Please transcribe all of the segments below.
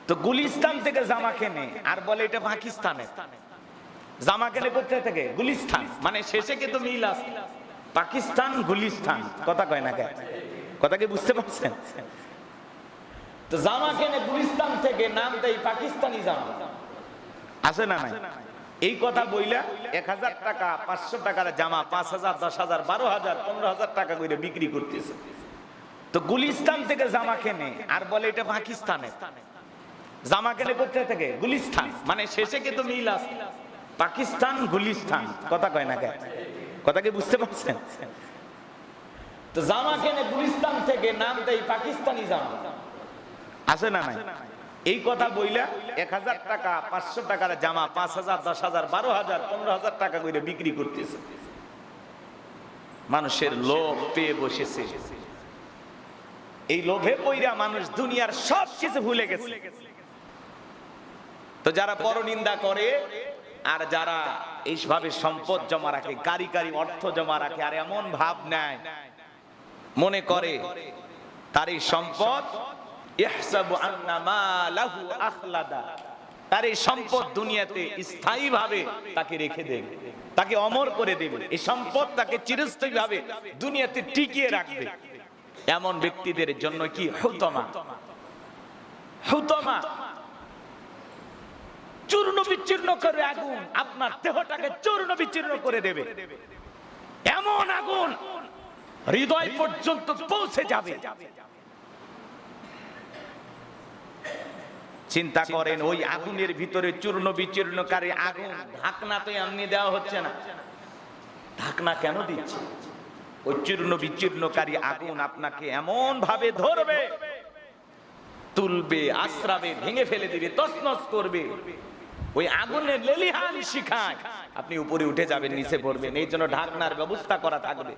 তো গুলিস্তান থেকে জামা কেনে আর বলে এটা পাকিস্তানে। জামা কেনে কোথা থেকে? গুলিস্তান, মানে শেষে কিন্তু মিল আছে, পাকিস্তান গুলিস্তান, কথা কয় না কে? কথা কি বুঝতে পারছেন? তো জামা কেনে গুলিস্তান থেকে, নাম দেয় পাকিস্তানি জামা, আছে না নাই? এই কথা বইলা 1000 টাকা 500 টাকার জামা 5000 10000 12000 15000 টাকা করে বিক্রি করতেছে। তো গুলিস্তান থেকে জামা কেনে আর বলে এটা পাকিস্তানে। জামা কেনে কোথা থেকে? গুলিস্তান, মানে শেষে কিন্তু মিল আছে, পাকিস্তান গুলিস্তান, কথা কয় না কে? কথা কি বুঝতে পারছেন? তো জামা কেনে গুলিস্তান থেকে, নাম দেয় পাকিস্তানি জামা, আছে না নাই? এই কথা বইলা 1000 টাকা 500 টাকার জামা 5000 10000 12000 15000 টাকা করে বিক্রি করতেছে। মানুষের লোভ পেয়ে বসেছে। এই লোভে পইরা মানুষ দুনিয়ার সব কিছু ভুলে গেছে। তো যারা পরনিন্দা করে আর যারা এইভাবে সম্পদ জমা রাখে, কারি কারি অর্থ জমা রাখে, আর এমন ভাব নেয়, মনে করে তার এই সম্পদ ইহসাবু আন্না মালাহু আখলাদা, তার এই সম্পদ দুনিয়াতে স্থায়ীভাবে তাকে রেখে দেবে, তাকে অমর করে দেবে, এই সম্পদ তাকে চিরস্থায়ীভাবে দুনিয়াতে টিকিয়ে রাখবে। এমন ব্যক্তিদের জন্য কি হুতমা, হুতমা চূর্ণ বিচূর্ণ করে আগুন আপনার দেহটাকে চূর্ণ বিচূর্ণ করে দেবে। এমন আগুন হৃদয় পর্যন্ত পৌঁছে যাবে। চিন্তা করেন, ওই আগুনের ভিতরে চূর্ণ বিচূর্ণকারী আগুন, ঢাকনা তো এমনি দেওয়া হচ্ছে না। ঢাকনা কেন দিচ্ছে? ওই চূর্ণ বিচূর্ণকারী আগুন আপনাকে এমন ভাবে ধরবে, তুলবে, আশ্রাবে, ভেঙে ফেলে দিবে, তছনছ করবে। ওই আগুনের লেলিহান শিখায় আপনি উপরে উঠে যাবেন, নিচে পড়বেন। এই জন্য ঢাকনার ব্যবস্থা করা থাকবে।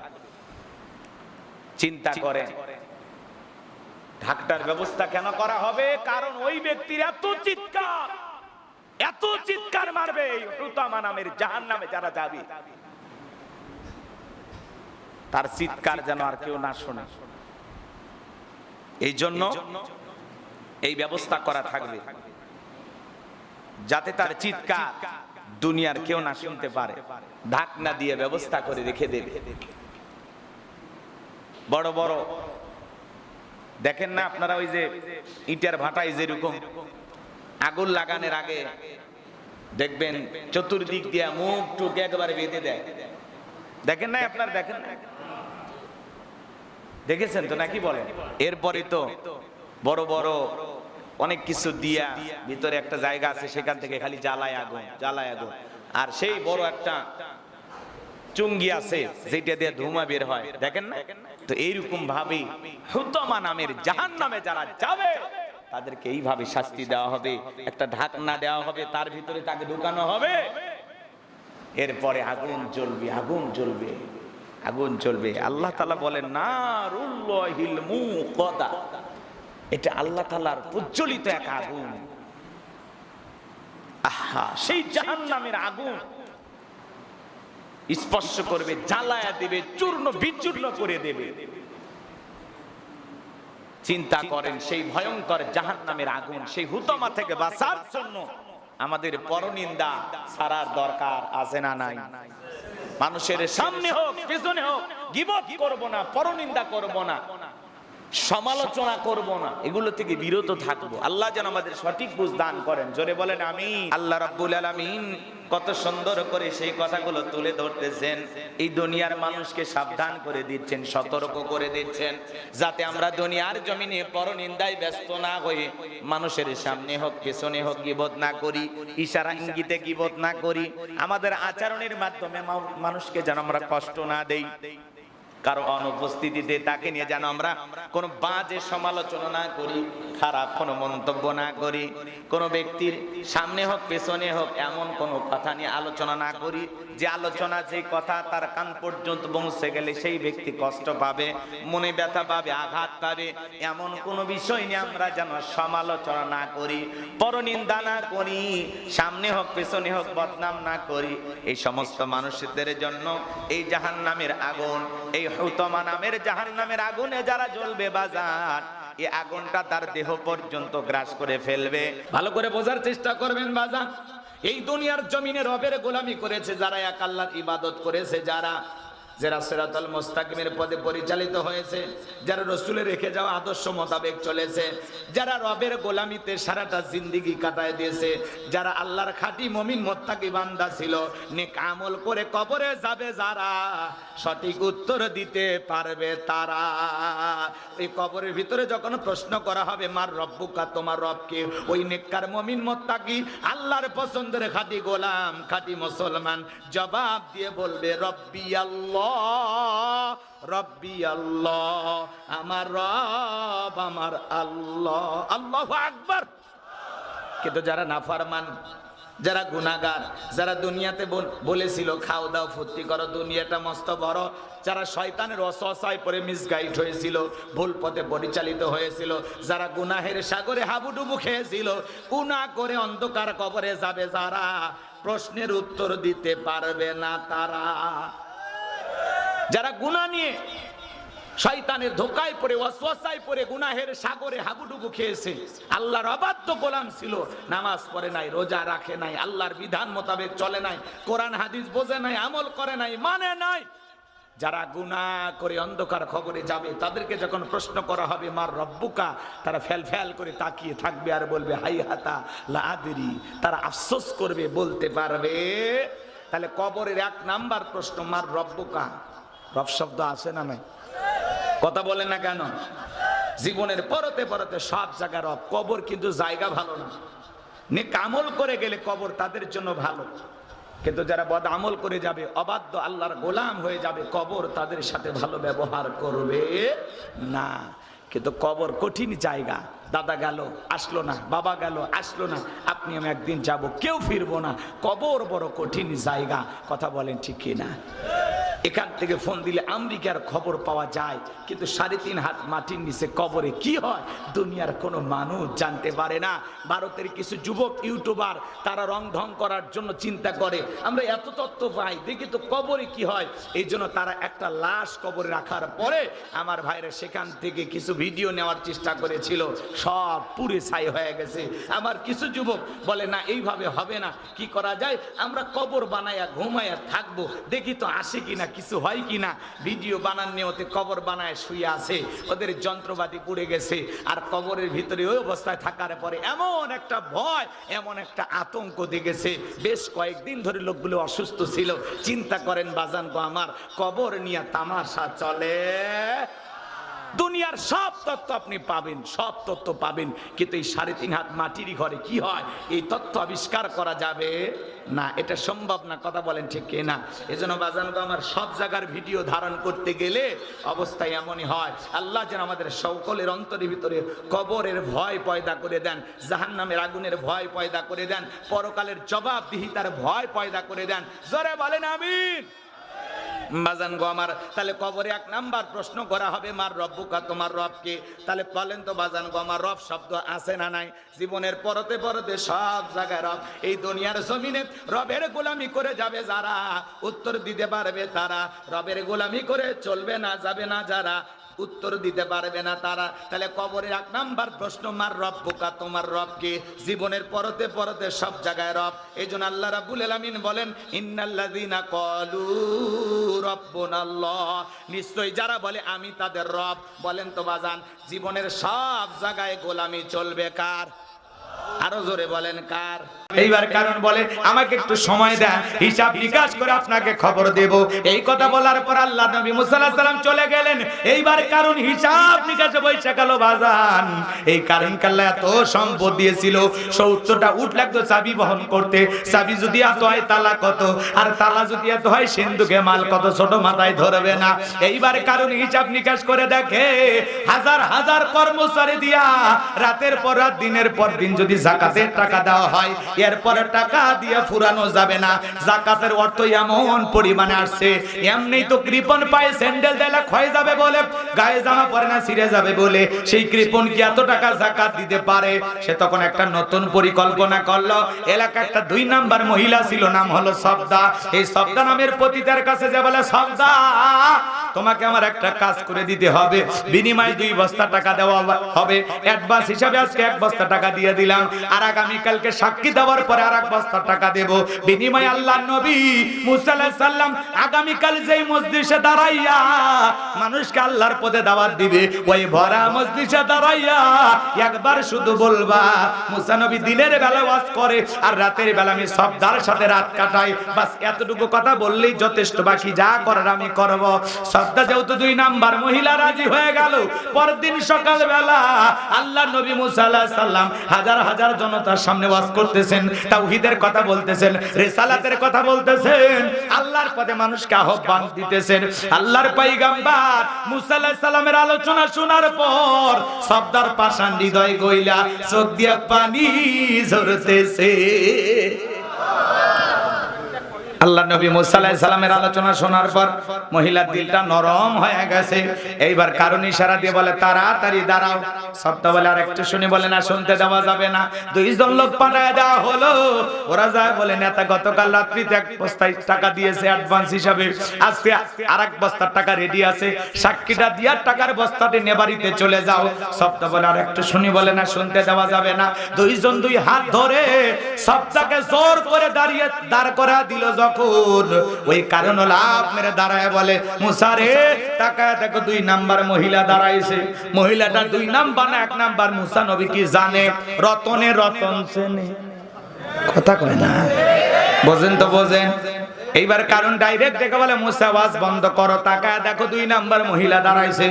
চিন্তা করেন, ঢাকটার ব্যবস্থা কেন করা হবে? কারণ ওই ব্যক্তির এত চিৎকার মারবে, হুতামা নামের জাহান্নামে যারা যাবে, তার চিৎকার যেন আর কেউ না শোনে। এই জন্য এই ব্যবস্থা করা থাকবে, যাতে তার চিৎকার দুনিয়ার কেউ না শুনতে পারে। ঢাকনা দিয়ে ব্যবস্থা করে রেখে দেবে। বড় বড় দেখেন না আপনারা, ওই যে ইটার ভাটায় যেরকম আগুন লাগানোর আগে দেখবেন চতুর্দিক দিয়ে মুখ টুক একেবারে বেঁধে দেয়, দেখেন না আপনারা? দেখেন না? দেখেছেন তো নাকি বলেন? এরপরে তো বড় বড় অনেক কিছু দিয়া ভিতরে একটা জায়গা আছে, সেখান থেকে খালি জ্বালায় আগুন, জ্বালায় আগুন। আর সেই বড় একটা চুঙ্গি আছে যেটা দিয়ে ধোঁয়া বের হয়, দেখেন না? তো এইরকম ভাবে হুতমা নামের জাহান্নামে যারা যাবে তাদেরকে এইভাবে শাস্তি দেওয়া হবে। একটা ঢাকনা দেওয়া হবে, তার ভিতরে তাকে ঢুকানো হবে। এরপরে আগুন জ্বলবে, আগুন জ্বলবে, আগুন জ্বলবে। আল্লাহ তাআলা বলেন নারুল্লাহিল মুকাদা, এটা আল্লাহ তাআলার প্রজ্বলিত এক আগুন। আহা, সেই জাহান্নামের আগুন স্পর্শ করবে, জ্বালায়া দেবে, চূর্ণ বিচূর্ণ করে দেবে। চিন্তা করেন, সেই ভয়ঙ্কর জাহান্নামের আগুন, সেই হুতমা থেকে বাঁচার জন্য আমাদের পরনিন্দা ছাড়ার দরকার আছে না নাই? মানুষের সামনে হোক পেছনে হোক গীবত করব না, পরনিন্দা করব না, সমালোচনা করব না, এগুলো থেকে বিরত থাকবো। আল্লাহ যেন আমাদের সঠিক বুঝ দান করেন। জোরে বলেন আমিন। আল্লাহ রাব্বুল আলামিন কত সুন্দর করে সেই কথাগুলো তুলে ধরতেছেন। এই দুনিয়ার মানুষকে সাবধান করে দিচ্ছেন, সতর্ক করে দিচ্ছেন, যাতে আমরা দুনিয়ার জমিনে পরনিন্দায় ব্যস্ত না হয়ে মানুষের সামনে হোক পেছনে হোক গীবত না করি, ইশারা ইঙ্গিতে গীবত না করি, আমাদের আচরণের মাধ্যমে মানুষকে যেন আমরা কষ্ট না দেই, কারো অনুপস্থিতিতে তাকে নিয়ে যেন আমরা কোনো বাজে সমালোচনা না করি, খারাপ কোনো মন্তব্য না করি, কোনো ব্যক্তির সামনে হোক পেছনে হোক এমন কোনো কথা নিয়ে আলোচনা না করি যে আলোচনা, যে কথা তার কান পর্যন্ত পৌঁছে গেলে সেই ব্যক্তি কষ্ট পাবে, মনে ব্যথা পাবে, আঘাত পাবে। এমন কোনো বিষয় নিয়ে আমরা যেন সমালোচনা না করি, পরনিন্দা না করি, সামনে হোক পেছনে হোক বদনাম না করি। এই সমস্ত মানুষদের জন্য এই জাহান্নামের আগুন, এই হুতমা নামের জাহান্নামের আগুনে যারা জ্বলবে বাজার, এই আগুনটা তার দেহ পর্যন্ত গ্রাস করে ফেলবে। ভালো করে বোঝার চেষ্টা করবেন বাজান। এই দুনিয়ার জমিনে রবের গোলামি করেছে যারা, এক আল্লাহর ইবাদত করেছে যারা, যারা সিরাতাল মুস্তাকিমের পথে পরিচালিত হয়েছে, যারা রাসূলের রেখে যাওয়া আদর্শ মোতাবেক চলেছে, যারা রবের গোলামিতে সারাটা জিন্দেগি কাটায় দিয়েছে, যারা আল্লাহর খাঁটি মুমিন মুত্তাকি বান্দা ছিল, নেক আমল করে কবরে যাবে যারা, সঠিক উত্তর দিতে পারবে তারা। ওই কবরের ভিতরে যখন প্রশ্ন করা হবে মার রব্বুকা, তোমার রব কে, ওই নেককার মুমিন মুত্তাকি আল্লাহর পছন্দের খাঁটি গোলাম খাঁটি মুসলমান জবাব দিয়ে বলবে রব্বি আল্লাহ, রব্বি আল্লাহ, আমার রব আমার আল্লাহ। আল্লাহু আকবার। কিন্তু যারা নাফরমান, যারা গুনাহগার, যারা দুনিয়াতে বলেছিল খাও দাও ফুর্তি করো, দুনিয়াটা মস্ত বড়, যারা শয়তানের ওয়াসওয়াসায় পড়ে মিসগাইড হয়েছিল, ভুল পথে পরিচালিত হয়েছিল, যারা গুনাহের সাগরে হাবুডুবু খেয়েছিল, গুনাহ করে অন্ধকার কবরে যাবে যারা, প্রশ্নের উত্তর দিতে পারবে না তারা। যারা গুনাহ নিয়ে শয়তানের ধোকায় পড়ে ওয়াসওয়াসায় পড়ে গুনাহের সাগরে হাবুডুবু খেয়েছে, আল্লাহর অবাধ্য গোলাম ছিল, নামাজ পড়ে নাই, রোজা রাখে নাই, আল্লাহর বিধান মোতাবেক চলে নাই, কোরআন হাদিস বোঝে নাই, আমল করে নাই, মানে নাই, যারা গুনাহ করে অন্ধকার খবরে যাবে, তাদেরকে যখন প্রশ্ন করা হবে মার রব্বুকা, তারা ফেল ফেল করে তাকিয়ে থাকবে আর বলবে হাই হাতা লা আদরি, তারা আফসোস করবে, বলতে পারবে। তাহলে কবরের এক নাম্বার প্রশ্ন মার রব্বুকা। রব শব্দ আছে না নাই? কথা বলে না কেন? জীবনের পরতে পরতে সব জায়গা রব। কবর কিন্তু জায়গা ভালো না। নেক আমল করে গেলে কবর তাদের জন্য ভালো, কিন্তু যারা বদ আমল করে যাবে, অবাধ্য আল্লাহর গোলাম হয়ে যাবে, কবর তাদের সাথে ভালো ব্যবহার করবে না। কিন্তু কবর কঠিন জায়গা। দাদা গেল আসলো না, বাবা গেল আসলো না, আপনি আমি একদিন যাব, কেউ ফিরবো না। কবর বড় কঠিন জায়গা। কথা বলেন ঠিক কিনা? এখান থেকে ফোন দিলে আমেরিকার খবর পাওয়া যায়, কিন্তু 3.5 হাত মাটির নিচে কবরে কি হয় দুনিয়ার কোনো মানুষ জানতে পারে না। ভারতের কিছু যুবক ইউটিউবার তারা রং ঢং করার জন্য চিন্তা করে আমরা এত তথ্য পাই, দেখি তো কবরে কি হয়। এই জন্য তারা একটা লাশ কবরে রাখার পরে, আমার ভাইরা সেখান থেকে কিছু ভিডিও নেওয়ার চেষ্টা করেছিল, সব পুরে ছাই হয়ে গেছে। আমার কিছু যুবক বলে না এইভাবে হবে না, কি করা যায়, আমরা কবর বানায়া ঘুমায়া থাকবো, দেখি তো আসে কিনা, কিছু হয় কিনা। ভিডিও বানান নিয়তে কবর বানায় শুয়ে আছে, ওদের যন্ত্রপাতি পুড়ে গেছে। আর কবরের ভিতরে ওই অবস্থায় থাকার পরে এমন একটা ভয়, এমন একটা আতঙ্ক দেখেছে, বেশ কয়েকদিন ধরে লোকগুলো অসুস্থ ছিল। চিন্তা করেন বাজান গো আমার, কবর নিয়ে তামাশা চলে। দুনিয়ার সব তথ্য আপনি পাবেন, সব তথ্য পাবেন, কিন্তু এই 3.5 হাত মাটির ঘরে কি হয় এই তথ্য আবিষ্কার করা যাবে না, এটা সম্ভব না। কথা বলেন ঠিক কিনা? এজন্য বাজান গো আমার, সব জায়গার ভিডিও ধারণ করতে গেলে অবস্থা এমনই হয়। আল্লাহ যেন আমাদের সকলের অন্তরের ভিতরে কবরের ভয় পয়দা করে দেন, জাহান্নামের আগুনের ভয় পয়দা করে দেন, পরকালের জবাবদিহিতার ভয় পয়দা করে দেন। জোরে বলেন আমিন। বাজান গো আমার, তাহলে কবরে এক নাম্বার প্রশ্ন করা হবে মার রব্বুকা, তোমার রবকে। তাহলে বলেন তো বাজান গো আমার, রব শব্দ আছে না নাই? জীবনের পরতে পরতে সব জায়গায় রব। এই দুনিয়ার জমিনে রবের গোলামি করে যাবে যারা, উত্তর দিতে পারবে তারা। রবের গোলামি করে চলবে না যাবে না যারা, উত্তর দিতে পারবে না তারা। তাহলে কবরের এক নাম্বার প্রশ্ন মার রব্বুকা, তোমার রবকে। জীবনের পরতে পরতে সব জায়গায় রব। এই জন্য আল্লাহ রাব্বুল আলামিন বলেন ইন্নাল্লাযীনা ক্বালু রাব্বুনাল্লাহ, নিশ্চয়ই যারা বলে আমি তাদের রব। বলেন তো বাজান, জীবনের সব জায়গায় গোলামি চলবে কার? আরো জোরে বলেন কার? এইবার কারণ বলে আমাকে একটু সময় দেন, হিসাব নিকাশ করে আপনাকে খবর দেব। এই কথা বলার পর আল্লাহ নবী মুসা আলাইহিস সালাম চলে গেলেন। এইবার কারণ হিসাব নিকাশে বৈশা গেল বাজান। এই কারণ কাল্লা এত সম্পদ দিয়েছিল, 70টা উট লাগতো চাবি বহন করতে। চাবি যদি এত হয় তালা কত, আর তালা যদি এত হয় সিন্ধুকে মাল কত, ছোট মাথায় ধরবে না। এইবার কারণ হিসাব নিকাশ করে দেখে হাজার হাজার কর্মচারী দিয়া রাতের পর রাত দিনের পর দিন যদি যাকাতের টাকা দেওয়া হয়, এরপরে টাকা দিয়ে ফুরানো যাবে না। যাকাতের অর্থ এমন পরিমাণে আসছে, এমনি তো কৃপণ পায়ে স্যান্ডেল দিলে ক্ষয় যাবে বলে, গায়ে জামা পরে না ছিঁড়ে যাবে বলে, সেই কৃপণ কি এত টাকা যাকাত দিতে পারে? সে তখন একটা নতুন পরিকল্পনা করলো। এলাকা একটা 2 নাম্বার মহিলা ছিল, নাম হলো সবদা। এই সবদা নামের পতিতার কাছে যে বলে, সবদা তোমাকে আমার একটা কাজ করে দিতে হবে, বিনিময়ে 2 বস্তা টাকা দেওয়া হবে। অ্যাডভান্স হিসাবে আজকে 1 বস্তা টাকা দিয়ে দিলাম, আর আগামী কালকে সাক্ষী দেওয়ার পরে আর 1 বস্তা টাকা দেব। বিনিময়ে আল্লাহর নবী মুসা আলাইহিস সালাম আগামী কাল যেই মজলিসে দাঁড়াইয়া মানুষকে আল্লাহর পথে দাওয়াত দিবে, ওই ভরা মজলিসে দাঁড়াইয়া একবার শুধু বলবা, মুসা নবী দিনের বেলা ওয়াজ করে আর রাতের বেলা আমি সবদার সাথে রাত কাটাই, বাস এতটুকু কথা বললেই যথেষ্ট, বাকি যা করার আমি করব। সবদা যেহেতু 2 নাম্বার মহিলা রাজি হয়ে গেল, পরের দিন সকাল বেলা আল্লাহর নবী মুসা আলাইহিস সালাম হাজার হাজার জনতার সামনে ওয়াজ করতেছেন, তাওহীদের কথা বলতেছেন, রিসালাতের কথা বলতেছেন, আল্লাহর পথে মানুষকে আহ্বান দিতেছেন। আল্লাহর পয়গম্বর মুসা আলাইহিস সালামের আলোচনা শোনার পর সবদার পাষাণ হৃদয় গইলা চোখ দিয়া পানি ঝরতেছে। আল্লাহ নবী মুসা আলাইহিস সালামের আলোচনা শোনার পর মহিলার দিলটা নরম হয়ে গেছে। এইবার কারণ ইশারা দিয়ে বলে, তাড়াতাড়ি দাঁড়াও। সবটা বলে, আর একটু শুনি, বলে না শুনতে দেওয়া যাবে না। 2 জন লোক পাঠায় দেওয়া হলো। ওরা যায় বলে, নেতা গতকাল রাত্রিতে 1 বস্তা টাকা দিয়েছে অ্যাডভান্স হিসাবে, আজকে আর 1 বস্তার টাকা রেডি আছে, সাক্ষীটা দিয়া টাকার বস্তাটি নিয়ে বাড়িতে চলে যাও। সবটা বলে, আর একটু শুনি, বলে না শুনতে দেওয়া যাবে না। 2 জন 2 হাত ধরে সবটাকে জোর করে দাঁড় করা দিল। যখন ওই কারণ লাভ মেরে দাঁড়ায় বলে, মুসা রে তাকায় দেখো 2 নাম্বার মহিলা দাঁড়াইছে। মহিলাটা 2 নাম্বার না 1 নাম্বার, মুসা নবী কি জানে? রতনে রতন চেনে, কথা কয় না, বোঝেন তো বোঝেন। এইবার কারণ ডাইরেক্ট দেখে বলে, মুসা ওয়াজ বন্ধ করো, তাকায় দেখো 2 নাম্বার মহিলা দাঁড়াইছে।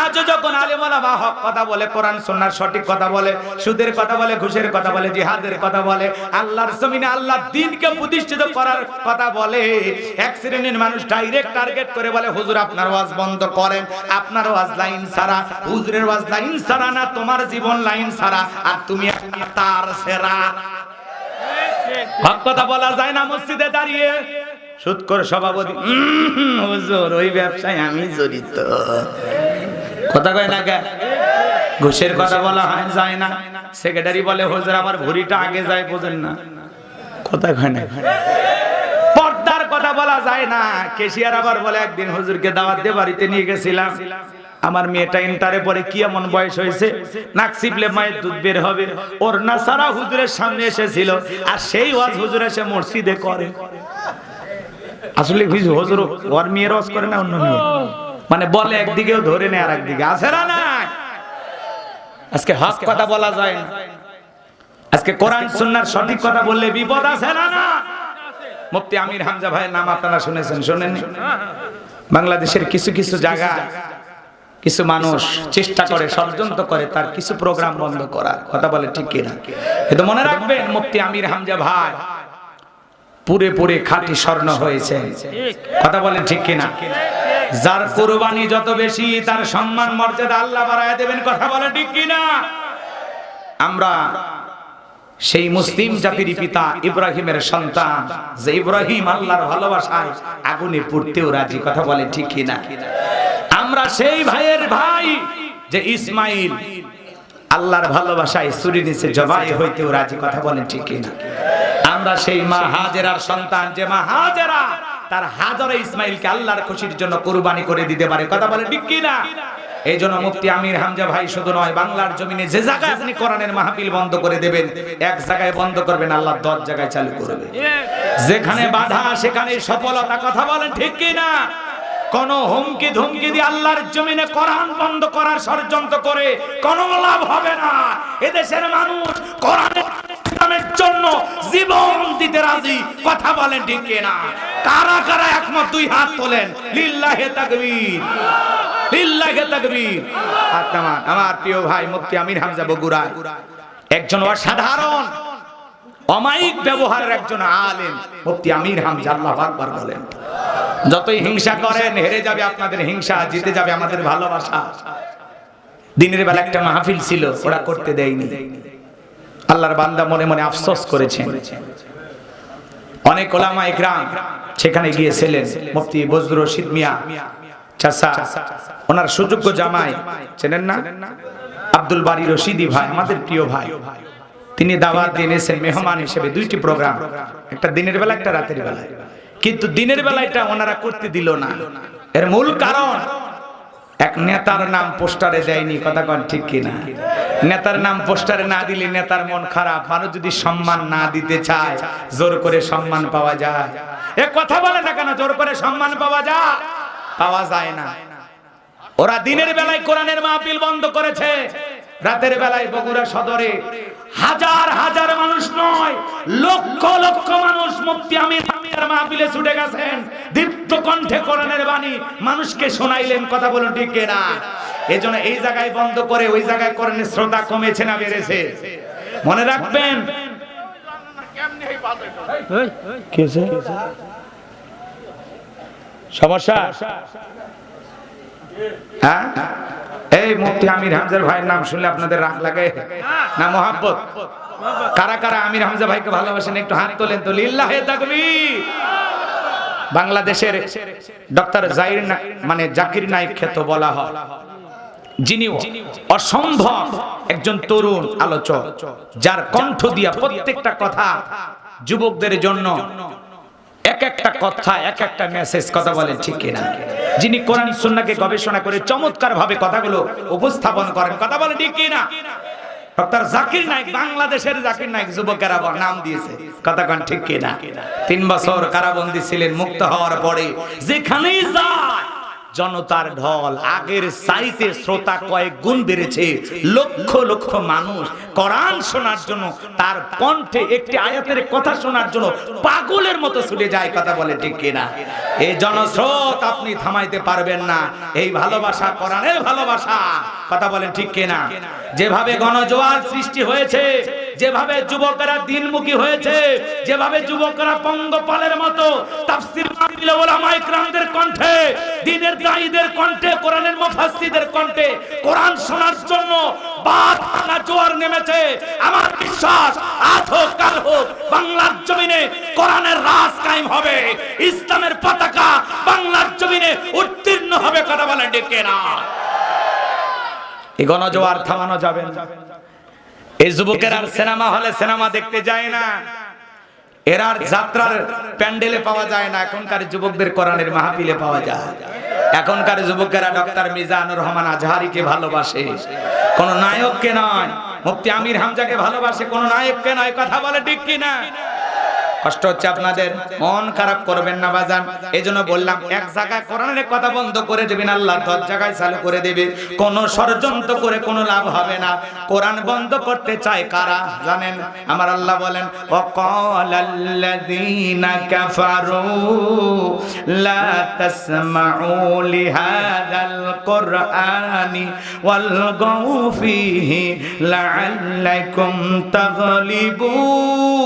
আজ যখন আলেম ওলামা হক কথা বলে, কোরআন সুন্নাহর সঠিক কথা বলে, সুদের কথা বলে, ঘুষের কথা বলে, জিহাদের কথা বলে, আল্লাহর জমিনে আল্লাহর দ্বীনকে প্রতিষ্ঠিত করার কথা বলে, এক শ্রেণীর মানুষ ডাইরেক্ট টার্গেট করে বলে, হুজুর আপনার ওয়াজ বন্ধ করেন, আপনার ওয়াজ লাইন ছাড়া, হুজুরের ওয়াজ লাইন ছাড়া না, তোমার জীবন লাইন ছাড়া, আর তুমি একটা তার সেরা। হক কথা বলা যায় না মসজিদে দাঁড়িয়ে। সুদখোর সভাপতি, হুজুর ওই ব্যবসায় আমি জড়িত, কথা কয় না কে? ঘুষের কথা বলা হয় যায় না। সেক্রেটারি বলে, হুজুর আমার ভুঁড়িটা আগে যায়, বোঝেন না, কথা কয় না। পর্দার কথা বলা যায় না। কেশিয়ার আবার বলে, একদিন হুজুরকে দাওয়াত দিয়ে বাড়িতে নিয়ে গেছিলাম, আমার মেয়েটা ইন্টারে পরে, কি এমন বয়স হয়েছে, নাক চিপলে মায়ের দুধ বের হবে, ওর না সারা হুজুরের সামনে এসেছিল, আর সেই ওয়াজ হুজুর এসে মসজিদে করে। আসলে হুজুর ওর মেয়ের ওয়াজ করে না, অন্য মেয়ে, মানে বলে একদিকেও ধরে নেয় আর একদিকে আছে না। না, আজকে হক কথা বলা যায় না। আজকে কোরআন সুন্নাহর সঠিক কথা বললে বিপদ আছে না। না, মুফতি আমির হামজা ভাইয়ের নাম আপনারা শুনেছেন, শোনেননি? বাংলাদেশের কিছু কিছু জায়গা কিছু মানুষ চেষ্টা করে, ষড়যন্ত্র করে তার কিছু প্রোগ্রাম বন্ধ করার, কথা বলে ঠিক কিনা? কিন্তু মনে রাখবেন, মুফতি আমির হামজা ভাই পুরে পুরে খাঁটি স্বর্ণ হয়েছে, কথা বলেন ঠিক কিনা? যার কুরবানি যত বেশি, তার সম্মান মর্যাদা আল্লাহ বাড়ায় দেবেন, কথা বলেন ঠিক কিনা? আমরা সেই মুসলিম জাতির পিতা ইব্রাহিমের সন্তান, যে ইব্রাহিম আল্লাহর ভালোবাসায় আগুনে পুড়তেও রাজি, কথা বলেন ঠিক কিনা? আমরা সেই ভাইয়ের ভাই যে ইসমাইল আল্লাহর ভালোবাসায় ছুরি নিচে জবাই হইতেও রাজি, কথা বলেন ঠিক কিনা? আমরা সেই মা হাজেরার সন্তান, যে মা হাজেরা তার হাজারে ইসমাইলকে আল্লাহর খুশির জন্য কুরবানি করে দিতে পারে, কথা বলেন ঠিক কিনা? এই জন্য মুফতি আমির হামজা ভাই শুধু নয়, বাংলার জমিনে যে জায়গায় আপনি কোরআনের মাহফিল বন্ধ করে দেবেন, 1 জায়গায় বন্ধ করবেন, আল্লাহ 10 জায়গায় চালু করবে। যেখানে বাধা সেখানে সফলতা, কথা বলেন ঠিক কিনা? কোন হুমকি ধমকি দিয়ে আল্লাহর জমিনে কোরআন বন্ধ করার ষড়যন্ত্র করে কোনো লাভ হবে না। এদেশের মানুষ কোরআনের ইসলামের জন্য জীবন দিতে রাজি, কথা বলেন ঠিক কিনা? কারা কারা একমত 2 হাত তোলেন, লিল্লাহি তাকবীর, লিল্লাহি তাকবীর। আমার প্রিয় ভাই মুফতি আমির হামজা বগুড়া একজন অসাধারণ অমায়িক ব্যবহারের একজন আলেম, মুফতি আমির হামজা, আল্লাহু আকবার বলেন। যতই হিংসা করেন, হেরে যাবে আপনাদের হিংসা, জিতে যাবে আমাদের ভালোবাসা। দিনের বেলা একটা মাহফিল ছিল, ওরা করতে দেয়নি। আল্লাহর বান্দা মনে মনে আফসোস করেছেন। অনেক ওলামা ইকরাম সেখানে গিয়েছিলেন। মুফতি বজলুর রশিদ মিয়া চাচা, ওনার সুযোগ্য জামাই চেনেন না, আব্দুল বারী রশিদি ভাই, আমাদের প্রিয় ভাই, তিনি দাওয়াত দিয়েছেন মেহমান হিসেবে 2টি প্রোগ্রাম, একটা দিনের বেলা একটা রাতের বেলা। কিন্তু দিনের বেলাটা ওনারা করতে দিল না। এর মূল কারণ এক নেতার নাম পোস্টারে দেয়নি। কথা কোন ঠিক কিনা? নেতার নাম পোস্টারে না দিলে নেতার মন খারাপ। মানুষ যদি সম্মান না দিতে চায়, জোর করে সম্মান পাওয়া যায়? এ কথা বলে না কেন? জোর করে সম্মান পাওয়া যায় না। ওরা দিনের বেলায় কোরআনের মাহফিল বন্ধ করেছে, রাতের বেলায় বগুড়া সদরে হাজার হাজার মানুষ নয়, লক্ষ লক্ষ মানুষ মুফতি আমির মাহফিলে ছুটে গেছেন। দীপ্ত কণ্ঠে কোরআনের বাণী মানুষকে শোনাইলেন। কথা বলুন ঠিক কিনা? এজন্য এই জায়গায় বন্ধ করে ওই জায়গায় কোরআনের শ্রোতা কমেছে না বেড়েছে? মনে রাখবেন। সমস্যা হ্যাঁ? এই মুফতি আমির হামজার ভাইয়ের নাম শুনলে আপনাদের রাগ লাগে না মোহাব্বত? কারা কারা আমির হামজা ভাইকে ভালোবাসেন একটু হাত তোলেন তো। লিল্লাহে তাকবীর। বাংলাদেশের ডক্টর জাকির নায়েক খ্যাত বলা হয়, যিনি অসম্ভব একজন তরুণ আলোচক, যার কণ্ঠ দিয়া প্রত্যেকটা কথা যুবকদের জন্য এক একটা কথা, এক একটা মেসেজ। কথা বলেন ঠিক কিনা? যিনি কোরআন সুন্নাহকে গবেষণা করে চমৎকার ভাবে কথাগুলো উপস্থাপন করেন। কথা বলেন ঠিক কিনা? ডক্টর জাকির নায়েক, বাংলাদেশের জাকির নায়েক যুবকেরা নাম দিয়েছে। কথা কোন ঠিক কিনা? 3 বছর কারাবন্দী ছিলেন। মুক্ত হওয়ার পরে যেখানেই যায় জনতার ঢল। আগের চাইতে শ্রোতা কয়েক গুণ বেড়েছে। লক্ষ লক্ষ মানুষ কোরআন শোনার জন্য, তার কণ্ঠে একটি আয়াতের কথা শোনার জন্য পাগলের মতো ছুটে যায়। কথা বলে ঠিক কিনা? এই জনস্রোত আপনি থামাইতে পারবেন না। এই ভালোবাসা কোরআনের ভালোবাসা। কথা বলেন ঠিক কিনা? যেভাবে গণজোয়ার সৃষ্টি হয়েছে, যেভাবে যুবকেরা দিনমুখী হয়েছে, যেভাবে যুবকেরা পঙ্গপালের মতো তাফসীর মাহফিলে ওলামা ইকরামদের কণ্ঠে, দ্বীনের দায়ীদের কণ্ঠে, কোরআনের মুফাসসিরদের কণ্ঠে কোরআন শোনার জন্য বাদনা জোয়ার নেমেছে। আমার বিশ্বাস আজ হোক কাল হোক বাংলার জমিনে কোরআনের রাজ কায়েম হবে, ইসলামের পতাকা বাংলার জমিনে উত্তীর্ণ হবে। কথা বলেন ঠিক কিনা? এই গণজোয়ার থামানো যাবে না। এই যুবকেরা সিনেমা হলে সিনেমা দেখতে যায় না, এরা যাত্রার প্যান্ডেলে পাওয়া যায় না। এখনকার যুবকদের কোরআনের মাহফিলে পাওয়া যায়। এখনকার যুবকেরা ডক্টর মিজানুর রহমান আজহারিকে ভালোবাসে, কোন নায়ককে নয়। মুফতি আমির হামজাকে ভালোবাসে, কোন নায়ককে নয়। কথা বলে ঠিক কিনা? কষ্ট হচ্ছে আপনাদের, মন খারাপ করবেন না বাজান। এজন্য বললাম, এক জায়গায় কোরআনের কথা বন্ধ করে দেবেন, আল্লাহ 10 জায়গায় চালু করে দেবে। কোন ষড়যন্ত্র করে কোনো লাভ হবে না। কোরআন বন্ধ করতে চায় কারা জানেন? আমার আল্লাহ বলেন, ওয়াকালাল্লাযীনা কাফারু লা তাসমাউ লিহাযাল কুরআনি ওয়ালগাউ ফীহি লাআল্লাকুম তাগলিবুন।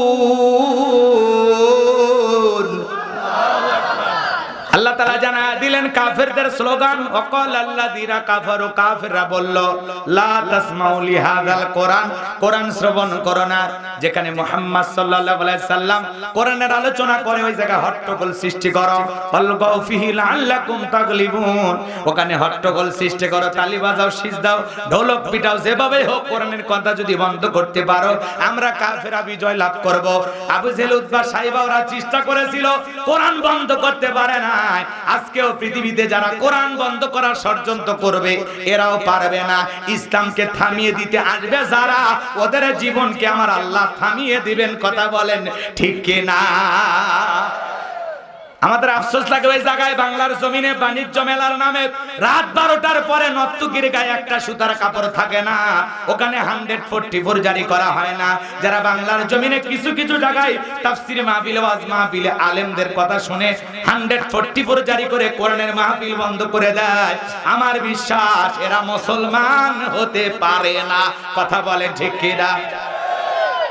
আল্লাহ তাআলা জানা দিলেন কাফেরদের স্লোগান। ওয়াকালাল্লাযীনা কাফারু, কাফেররা বলল, লা তাসমাউ লিহাযাল কুরআন, কোরআন শ্রবণ করো না। যেখানে মুহাম্মদ সাল্লাল্লাহু আলাইহি সাল্লাম কোরআনের আলোচনা করে ওই জায়গায় হট্টগোল সৃষ্টি করো। ওয়ালগাউ ফীহি লাআল্লাকুম তাগলিবুন, ওখানে হট্টগোল সৃষ্টি করো, তালি বাজাও, সিজদাও, ঢোলক পিটাও, যেভাবে হোক কোরআনের কথা যদি বন্ধ করতে পারো, আমরা কাফেররা বিজয় লাভ করব। আবু জেহেল, উতবা, সাইবা ওরা চেষ্টা করেছিল, কোরআন বন্ধ করতে পারে না। আজকেও পৃথিবীতে যারা কোরআন বন্ধ করার ষড়যন্ত্র করবে, এরাও পারবে না। ইসলামকে থামিয়ে দিতে আসবে যারা, ওদের জীবনকে আমার আল্লাহ থামিয়ে দিবেন। কথা বলেন ঠিক কিনা? আমাদের আফসোস লাগে ওই জায়গায় বাংলার জমিনে বাণিজ্য মেলার নামে রাত 12টার পরে নর্তকীর গায়ে একটা সুতার কাপড় থাকে না, ওখানে 144 জারি করা হয় না। যারা বাংলার জমিনে কিছু কিছু জায়গায় তাফসীর মাহফিলে, ওয়াজ মাহফিলে আলেমদের কথা শুনে 144 জারি করে কোরআনের মাহফিল বন্ধ করে দেয়, আমার বিশ্বাস এরা মুসলমান হতে পারে না। কথা বলে ঠিক কিনা?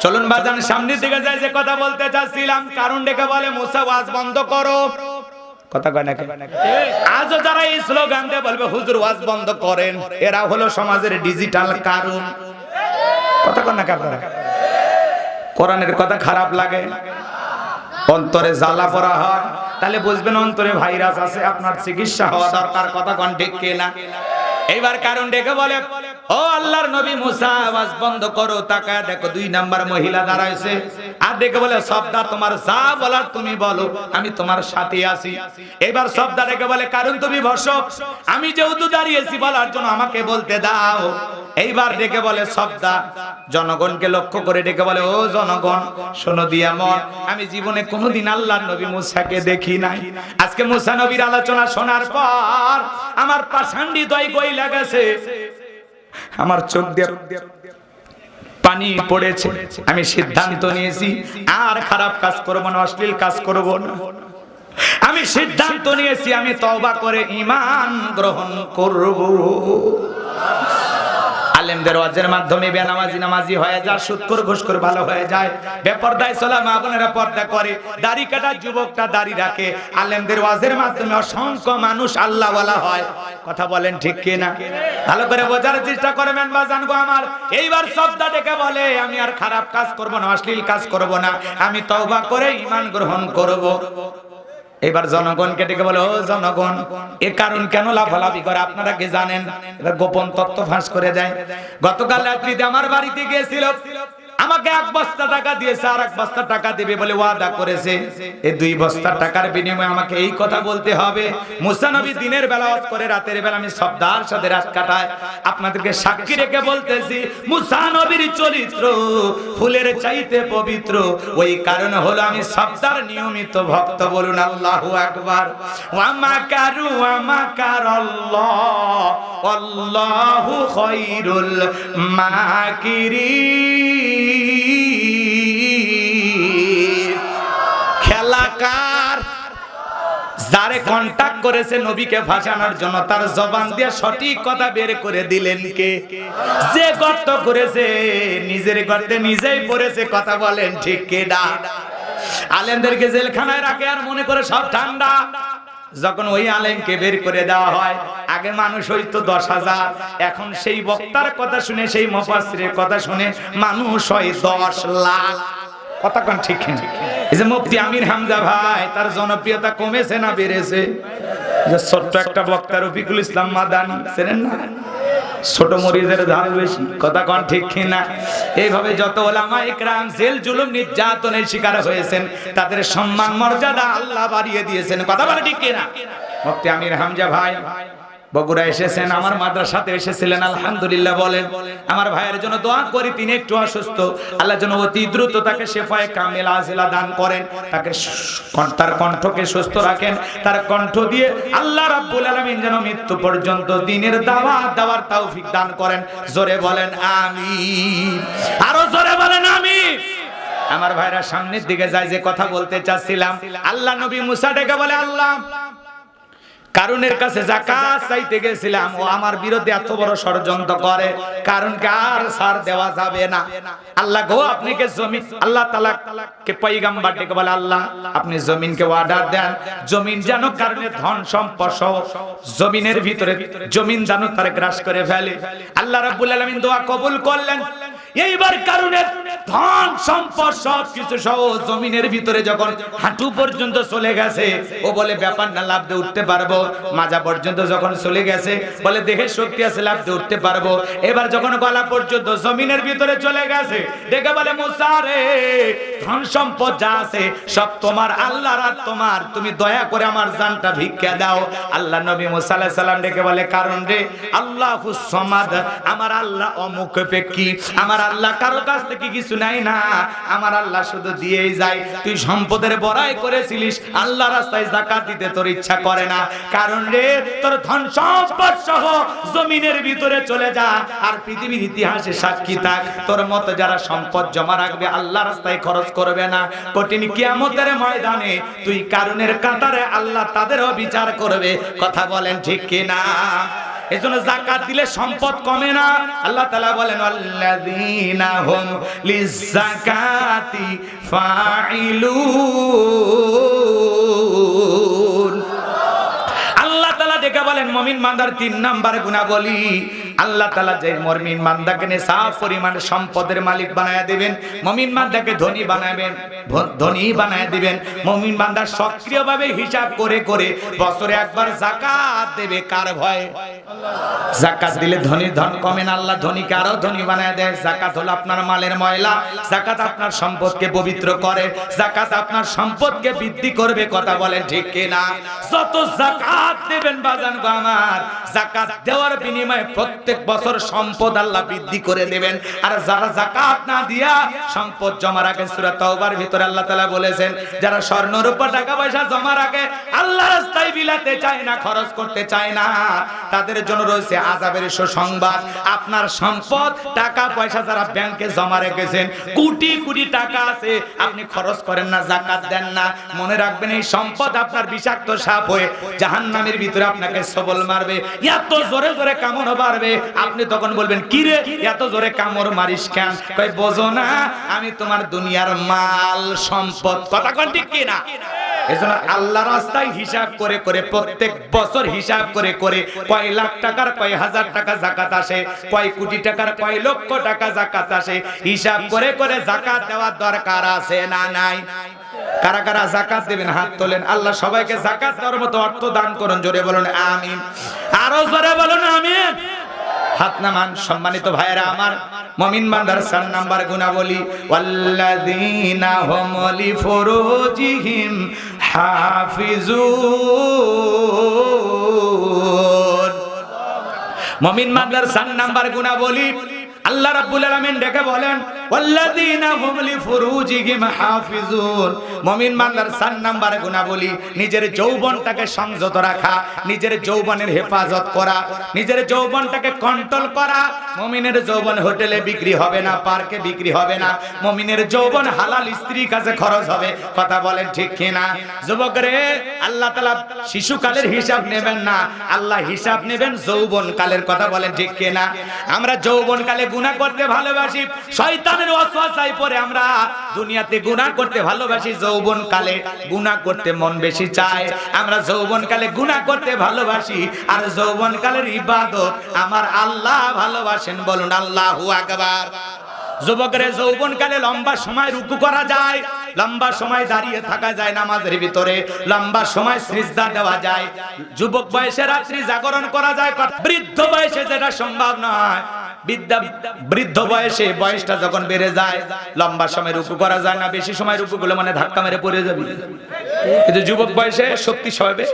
চলুন বাজান সামনের দিকে যাই। যে কথা বলতে চাচ্ছিলাম, কারণ ডেকে বলে মুসা ওয়াজ বন্ধ করো। কথা কয় না? আজও যারা এই স্লোগান দিয়ে বলবে হুজুর ওয়াজ বন্ধ করেন, এরা হলো সমাজের ডিজিটাল কারণ। কথা কয় না? কোরআনের কথা খারাপ লাগে, অন্তরে জ্বালা পড়া হয়, তাহলে বুঝবেন অন্তরে ভাইরাস আছে, আপনার চিকিৎসা হওয়া দরকার। কথা কোন ঠিক কিনা? এইবার কারণ ডেকে বলে, ও আল্লাহর নবী মুসা, আওয়াজ বন্ধ করো, তাকায় দেখো 2 নাম্বার মহিলা দাঁড়াইছে। আর ডেকে বলে, সবদা তোমার যা বলার তুমি বলো, আমি তোমার সাথে আছি। এবার সবদা ডেকে বলে, কারণ তুমি বসো, আমি যেহেতু দাঁড়িয়েছি বলার জন্য আমাকে বলতে দাও। এইবার ডেকে বলে সবদা জনগণকে লক্ষ্য করে ডেকে বলে, ও জনগণ শোনো দিয়া মন, আমি জীবনে কোনোদিন আল্লাহর নবী মুসাকে দেখি নাই। আজকে মুসা নবীর আলোচনা শোনার পর আমার পাষাণ্ডি দই গই লাগেছে, আমার চোখ দিয়ে পানি পড়েছে। আমি সিদ্ধান্ত নিয়েছি আর খারাপ কাজ করব না, অশ্লীল কাজ করব না। আমি সিদ্ধান্ত নিয়েছি আমি তওবা করে ঈমান গ্রহণ করব। আলেমদের ওয়াজের মাধ্যমে বেনামাজি নামাজি হয়ে যায়, সুদখোর ঘুষখোর ভালো হয়ে যায়, বেপরদায় চলা মা বোনেরা পর্দা করে, দাড়ি কাটা যুবকটা দাড়ি রাখে। আলেমদের ওয়াজের মাধ্যমে অসংখ্য মানুষ আল্লাহওয়ালা হয়। কথা বলেন ঠিক কি না? ভালো করে বোঝার চেষ্টা করবেন বা জানবো আমার। এইবার সবদা ডেকে বলে, আমি আর খারাপ কাজ করব না, অশ্লীল কাজ করব না, আমি তওবা করে ঈমান গ্রহণ করব। এবার জনগণকে ডেকে বলে, ও জনগণ, এ কারণ কেন লাফালাফি করে আপনারা কি জানেন? এবার গোপন তথ্য ফাঁস করে দেয়। গতকাল রাত্রিতে আমার বাড়িতে গিয়েছিল, আমাকে 1 বস্তা টাকা দিয়েছে, আর 1 বস্তা টাকা দেবে বলে ওয়াদা করেছে। এই 2 বস্তা টাকার বিনিময়ে আমাকে এই কথা বলতে হবে, মুসা নবী দিনের বেলা ওয়াজ করে, রাতের বেলা আমি সবদার সাথে রাত কাটায়। আপনাদেরকে সাক্ষী রেখে বলতেছি, মুসা নবীর চরিত্র ফুলের চাইতে পবিত্র। ওই কারণ হলো আমি সবদার নিয়মিত ভক্ত। বলুন আল্লাহু আকবার। ওয়া মাকারু ওয়া মাকারাল্লাহ আল্লাহু খায়রুল মাকিরিন। খেলাকার যারে কন্টাক্ট করেছে নবীকে ফাঁসানোর জন্য, তার জবান দিয়ে সঠিক কথা বের করে দিলেন কে? যে গর্ত করেছে নিজের গর্তে নিজেই পড়েছে। কথা বলেন ঠিক কি না? আলেমদেরকে জেলখানায় রাখে আর মনে করে সব ঠান্ডা। যখন ওই আলেমকে বের করে দেওয়া হয়, আগে মানুষ হইতো 10,000, এখন সেই বক্তার কথা শুনে, সেই মুফাসসিরের কথা শুনে মানুষ হয় 10 লাখ। কথা কোন ঠিক না? এই যে মুফতি আমির হামজা ভাই, তার জনপ্রিয়তা কমেছে না বেড়েছে? যে ছোট্ট একটা বক্তা রফিকুল ইসলাম মাদানি, চেনেন না? ছোট মরিচের দাম বেশি। কথা কোন ঠিক কিনা? এইভাবে যত ওলামা ইকরাম জেল জুলুম নির্যাতনের শিকার হয়েছেন, তাদের সম্মান মর্যাদা আল্লাহ বাড়িয়ে দিয়েছেন। কথা বলে ঠিক কিনা? মুফতি আমির হামজা ভাই বগুড়া এসেছেন, আমার মাদ্রাসাতে এসেছিলেন, আলহামদুলিল্লাহ বলেন। আমার ভাইয়ের জন্য দোয়া করি, তিনি একটু অসুস্থ, আল্লাহ যেন অতি দ্রুত তাকে শেফায়ে কামিলা আজিলা দান করেন, তাকে তার কণ্ঠকে সুস্থ রাখেন, তার কণ্ঠ দিয়ে আল্লাহ রাব্বুল আলামিন যেন মৃত্যু পর্যন্ত দ্বীনের দাওয়াত দেওয়ার তৌফিক দান করেন। জোরে বলেন আমিন, আরো জোরে বলেন আমিন। আমার ভাইরা সামনের দিকে যায়, যে কথা বলতে চাচ্ছিলাম, আল্লাহ নবী মুসা ডেকে বলে, আল্লাহ কারুনের কাছে যাকাত চাইতে গেছিলাম, ও আমার বিরুদ্ধে এত বড় ষড়যন্ত্র করে, কারণকে আর ছাড় দেওয়া যাবে না। আল্লাহ গো, আপনি কে জমিন, আল্লাহ তাআলা কে পয়গম্বর ডেকে বলে, আল্লাহ আপনি জমিনকে অর্ডার দেন, জমিন যেন কারণের ধন সম্পদ সহ জমিনের ভিতরে জমিন যেন তার গ্রাস করে ফেলে। আল্লাহ রাব্বুল আলামিন দোয়া কবুল করলেন। এইবার কারণের ধন সম্পদ সব কিছু সহ জমিনের ভিতরে যখন হাঁটু পর্যন্ত চলে গেছে, ও বলে ব্যাপার না, লাফ দিয়ে উঠতে পারবো। মাজা পর্যন্ত যখন চলে গেছে, বলে দেহে শক্তি আছে, লাফ দিয়ে উঠতে পারবো। এবার যখন গলা পর্যন্ত জমিনের ভিতরে চলে গেছে, দেখে বলে, মুসা রে, ধন সম্পদ যা আছে সব তোমার, আল্লাহর আর তোমার, তুমি দয়া করে আমার জানটা ভিক্ষা দাও। আল্লাহ নবী মুসা আলাইহিস সালাম ডেকে বলে, কারণ রে আল্লাহুস সামাদ, আমার আল্লাহ অমুখপেক্ষী, আমার আল্লাহ কারো কাছ থেকে কিছু নাই না, আমার আল্লাহ শুধু দিয়েই যায়। তুই সম্পদের বড়াই করেছিলিস, আল্লাহ রাস্তায় যাকাত দিতে তোর ইচ্ছা করে না, কারণ রে তোর ধন সম্পদ সহ জমিনের ভিতরে চলে যা, আর পৃথিবীর ইতিহাসে সাক্ষী থাক, তোর মতো যারা সম্পদ জমা রাখবে, আল্লাহ রাস্তায় খরচ করবে না, কঠিন কিয়ামতের ময়দানে তুই কারণের কাতারে আল্লাহ তাদেরও বিচার করবে। কথা বলেন ঠিক কিনা? এজন্য যাকাত দিলে সম্পদ কমে না। আল্লাহ তাআলা বলেন, আল্লাযীনা হুম লিয-যাকাতি ফাঈলুন। আল্লাহ তাআলা ডেকে বলেন, মুমিন বান্দার 3 নাম্বার গুনাবলী, আল্লাহ তাআলা যে মুমিন বান্দাকে নিসাব পরিমাণ সম্পদের মালিক বানায়া দিবেন, মুমিন বান্দাকে ধনী বানাবেন, ধনী বানায়া দিবেন। মুমিন বান্দা সক্রিয়ভাবে হিসাব করে করে বছরে একবার যাকাত দেবে। কার ভয়ে? যাকাত দিলে ধনীর ধন কমে না, আল্লাহ ধনীকে আরো ধনী বানায় দেয়। যাকাত হলো আপনার মালের ময়লা, যাকাত আপনার সম্পদকে পবিত্র করে, যাকাত আপনার সম্পদকে বৃদ্ধি করবে। কথা বলেন ঠিক কি না? যত যাকাত দেবেন বাজান গো আমার, যাকাত দেওয়ার বিনিময়ে প্রত্যেক বছর সম্পদ আল্লাহ বৃদ্ধি করে দেবেন। আর যারা যাকাত না দিয়া সম্পদ জমা রাখে, সূরা তাওবার ভিতরে আল্লাহ তাআলা বলেছেন, যারা স্বর্ণ রূপা টাকা পয়সা জমা রাখে, আল্লাহর রাস্তায় বিলাতে চায় না, খরচ করতে চায় না, তাদের জন্য রয়েছে আযাবের সুসংবাদ। আপনার সম্পদ টাকা পয়সা যারা ব্যাংকে জমা রেখেছেন, কোটি কোটি টাকা আছে, আপনি খরচ করেন না, যাকাত দেন না, মনে রাখবেন এই সম্পদ আপনার বিষাক্ত সাপ হয়ে জাহান্নামের ভিতরে আপনাকে সবল মারবে। এত জোরে জোরে কামড় মারবে, আপনি তখন বলবেন, কি রে এত জোরে কামড় মারিস কেন? কই বোঝো না আমি তোমার দুনিয়ার মাল সম্পদ। কথা কোন ঠিক কি না? এজন্য আল্লাহর রাস্তায় হিসাব করে করে প্রত্যেক বছর হিসাব করে করে কয় লাখ টাকার কয় হাজার টাকা যাকাত আসে, কয় কোটি টাকার কয় লক্ষ টাকা যাকাত আসে, হিসাব করে করে যাকাত দেওয়ার দরকার আছে না নাই? কারা কারা যাকাত দিবেন হাত তোলেন। আল্লাহ সবাইকে যাকাত দেওয়ার মতো অর্থ দান করুন। জোরে বলুন আমিন। আরো জোরে বলুন আমিন। হাত নামান। সম্মানিত ভাইয়েরা আমার, মুমিন বান্দার 4 নাম্বার গুণাবলী, ওয়াল্লাযীনা হুম লিফুরুজিহিম হাফিজুন। মুমিন বান্দার 4 নাম্বার গুণাবলী আল্লাহ রাব্বুল আলামিন ডেকে বলেন, ওয়াল্লাযীনা হুম লিফুরুজিহিম হাফিজুন। মুমিন বান্দার 4 নাম্বার গুণাবলী নিজের যৌবনটাকে সংযত রাখা, নিজের যৌবনের হেফাজত করা, নিজের যৌবনটাকে কন্ট্রোল করা। মুমিনের যৌবন হোটেলে বিক্রি হবে না, পার্কে বিক্রি হবে না, মুমিনের যৌবন হালাল স্ত্রীর কাছে খরচ হবে। কথা বলেন ঠিক কি না? যুবক রে, আল্লাহ তাআলা শিশুকালের হিসাব নেবেন না, আল্লাহ হিসাব নেবেন যৌবনকালের। কথা বলেন ঠিক কি না? আমরা যৌবনকালে গুনাহ করতে ভালোবাসি, শয়তানের ওয়াসওয়াসায় পড়ে আমরা দুনিয়াতে গুনাহ করতে ভালোবাসি। যৌবনকালে গুনাহ করতে মন বেশি চায়, আমরা যৌবনকালে গুনাহ করতে ভালোবাসি। আর যৌবনকালের ইবাদত আমার আল্লাহ ভালোবাসেন। বলুন আল্লাহু আকবার। যুবকরে, যৌবনকালে লম্বা সময় রুকু করা যায়, লম্বা সময় দাঁড়িয়ে থাকা যায় নামাজের ভিতরে, লম্বা সময় সিজদা দেওয়া যায়। যুবক বয়সে রাত্রি জাগরণ করা যায়, বৃদ্ধ বয়সে যেটা সম্ভব নয়। বৃদ্ধ বয়সে, বয়সটা যখন বেড়ে যায়, লম্বা সময় রুকু করা যায় না, বেশি সময় রুকু করলে মানে ধাক্কা মেরে পড়ে যাবে। কিন্তু যুবক বয়সে শক্তি সবে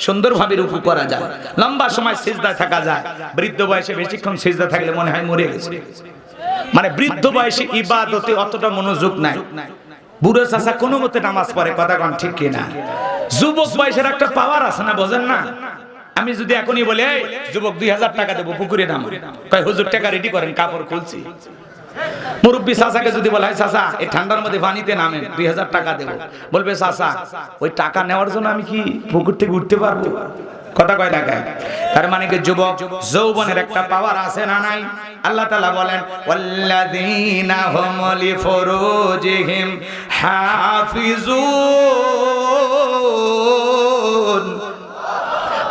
সুন্দরভাবে রুকু করা যায়, লম্বা সময় সিজদায় থাকা যায়। বৃদ্ধ বয়সে বেশিক্ষণ সিজদা থাকলে মনে হয় মরে গেছে। মানে বৃদ্ধ বয়সে ইবাদতে অতটা মনোযোগ নাই। বুড়ো চাচা কোনো মতে নামাজ পড়ে। কথা কোন ঠিক কি না? যুবক বয়সের একটা পাওয়ার আছে না, বোঝেন না? আমি যদি এখনই বলি, এই যুবক 2000 টাকা দেবো পুকুরে নামো, কয় হুজুর টাকা রেডি করেন, কাপড় খুলছি। মুরব্বী চাচাকে যদি বলা হয়, চাচা এই ঠান্ডার মধ্যে পানিতে নামেন, 2000 টাকা দেবো, বলবে চাচা ওই টাকা নেওয়ার জন্য আমি কি পুকুর থেকে উঠতে পারবো? কথা কয় টাকা? তার মানে কি যুবক যৌবনের একটা পাওয়ার আছে না নাই? আল্লাহ তাআলা বলেন, ওয়াল্লাযীনা হুম লিফুরুজিহিম হাফিজুন।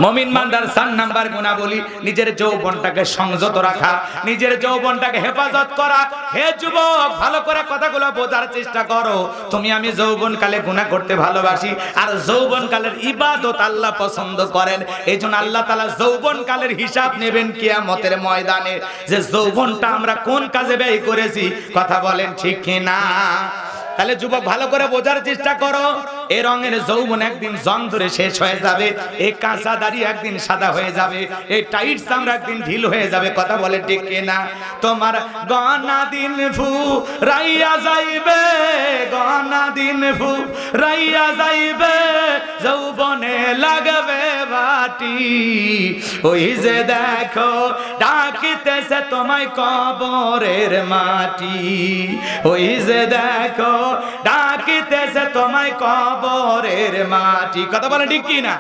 মুমিন বান্দার 4 নাম্বার গুণাবলী নিজের যৌবনটাকে সংযত রাখা, নিজের যৌবনটাকে হেফাজত করা। হে যুবক, ভালো করে কথাগুলো বোঝার চেষ্টা করো। তুমি আমি যৌবনকালে গুনাহ করতে ভালোবাসি, আর যৌবনকালের ইবাদত আল্লাহ পছন্দ করেন। এইজন্য আল্লাহ তাআলা যৌবনকালের হিসাব নেবেন কিয়ামতের ময়দানে, যে যৌবনটা আমরা কোন কাজে ব্যয় করেছি। কথা বলেন ঠিক কি না? তাহলে যুবক ভালো করে বোঝার চেষ্টা করো। এই রঙের যৌবন একদিন জং ধরে শেষ হয়ে যাবে, এই কাঁচা দাড়ি একদিন সাদা হয়ে যাবে, এই টাইট চামড়া একদিন ঢিল হয়ে যাবে। কথা বলে ঠিক কিনা? তোমার গনা দিন ফু রাইয়া যাইবে, গনা দিন ফু রাইয়া যাইবে, যৌবনে লাগবে বাটি। ওই যে দেখো ডাকিতেছে তোমায় কবরের মাটি, ওই যে দেখো ডাকিতেছে তোমায় কবরের মাটি। কথা বলে ঠিক কি না?